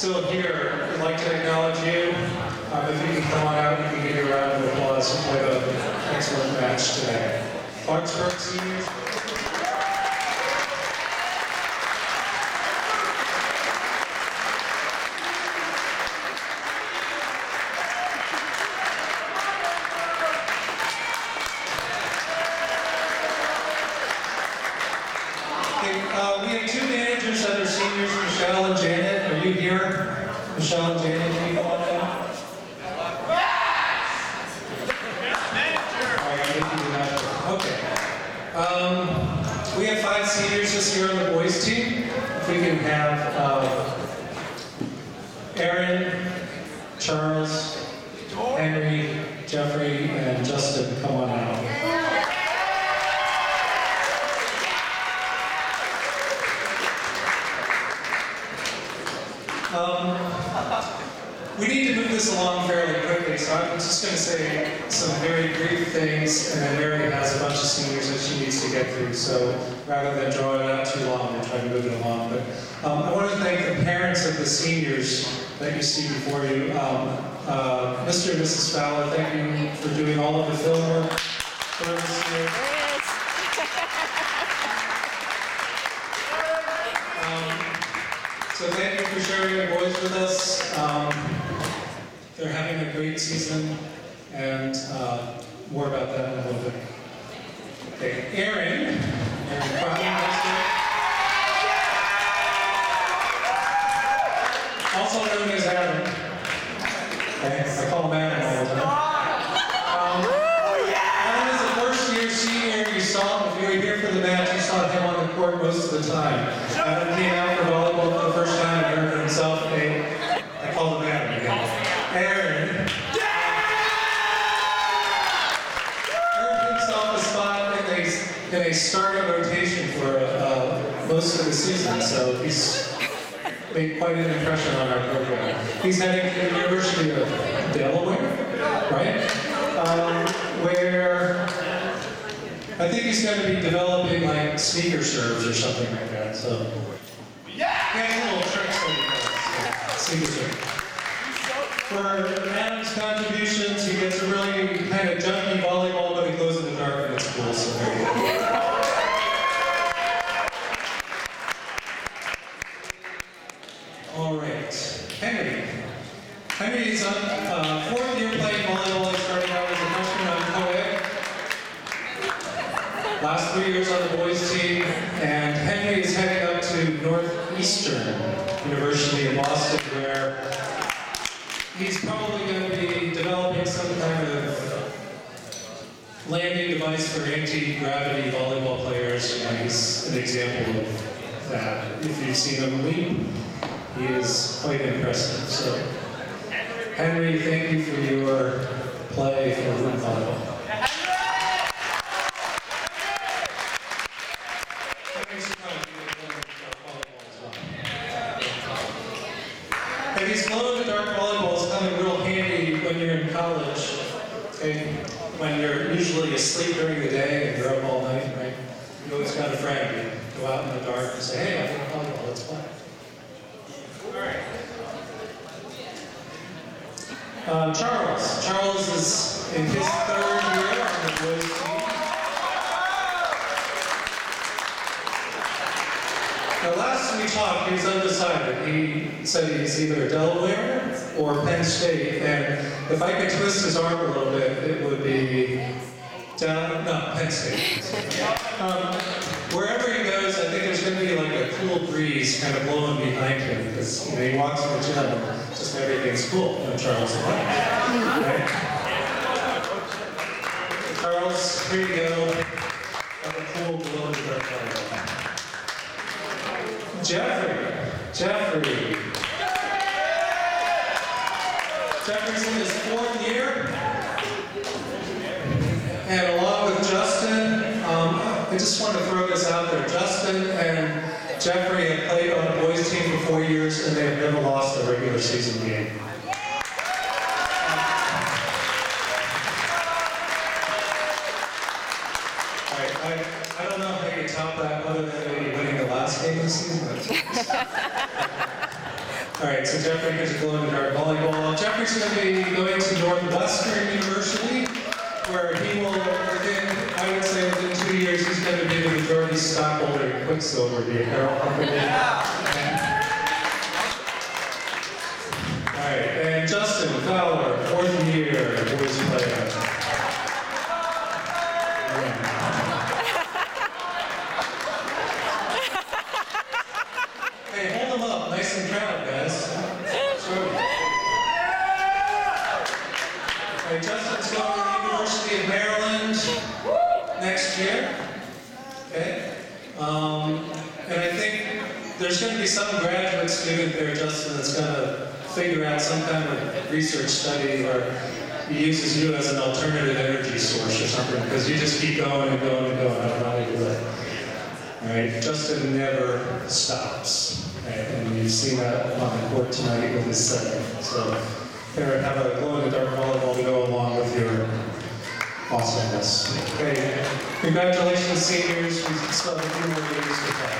still here, I'd like to acknowledge you. If you can come on out, we can give you a round of applause for the excellent match today. Clarksburg seniors. We have two managers that are seniors, Michelle and Janet. Are you here? Michelle and Janet, can you come on down? Okay. We have 5 seniors this year on the boys team. If we can have Aaron, Charles, Henry, Jeffrey, and Justin come on out. We need to move this along fairly quickly, so I'm just going to say some very brief things, and then Mary has a bunch of seniors that she needs to get through, so rather than draw it out too long, we'll try to move it along. But I want to thank the parents of the seniors that you see before you. Mr. and Mrs. Fowler, thank you for doing all of the film work for this year. So thank you for sharing your boys with us. They're having a great season, and more about that in a little bit. Okay, Aaron also known as Adam. Okay, I call him Adam all the time. Adam is a first-year senior. You saw him, if you were here for the match, you saw him on the court most of the time. Adam came out for volleyball for the first time and earned himself I called him Adam again. Aaron earned himself a spot in a starting rotation for most of the season, so he's made quite an impression on our program. He's heading to the University of Delaware, right? Where I think he's going to be developing like sneaker serves or something like that. So yeah, little tricks that he does. Sneaker serve. For Adam's contributions, he gets a really kind of junky volleyball, but he goes in the dark and it's cool. So there you go. All right, Henry. Henry is on 4th year playing volleyball. He started out as a freshman on co-ed. Last 3 years on the boys team, and Henry is heading up to Northeastern University in Boston, where he's probably going to be developing some kind of landing device for anti-gravity volleyball players, and he's an example of that. If you've seen him leap, he is quite impressive. So, Henry, thank you for your play for Wootton volleyball. And these glow-in-the-dark volleyballs come in real handy when you're in college, okay? When you're usually asleep during the day and you're up all night, right? You always got a friend. You go out in the dark and say, hey, I think volleyball, let's play. All right. Charles is in his 3rd year on the boys team. Now, last we talked, he was undecided. He said he's either Delaware or Penn State, and if I could twist his arm a little bit, it would be Penn State. Wherever he goes, I think there's going to be like a cool breeze kind of blowing behind him, because he walks in the gym and just everything's cool when Charles is playing. Right? Charles, here you go. Have a cool glow-in-the-dark volleyball. Jeffrey's in his 4th year, and along with Justin, I just want to throw this out there. Justin and Jeffrey have played on a boys team for 4 years, and they've never lost a regular season game. I don't know how you top that other than maybe winning the last game of the season. All right, so Jeffrey gets a glow-in-the-dark volleyball. Jeffrey's going to be going to Northwestern University, where he will, I would say within 2 years, he's going to be the majority stockholder in Quicksilver, the apparel company. All right, and Justin Fowler, 4th year boys player. Hey, hold them up, nice and proud, guys. Right, Justin's going to the University of Maryland next year. Okay. And I think there's going to be some graduate student there, Justin, that's going to figure out some kind of research study or he uses you as an alternative energy source or something, because you just keep going and going and going. I don't know how you do it. All right, Justin never stops. Right? And you've seen that on the court tonight with his setting. So, here, have a glow-in-the-dark volleyball to go along with your awesomeness. Okay, congratulations, seniors. We still have a few more games to play.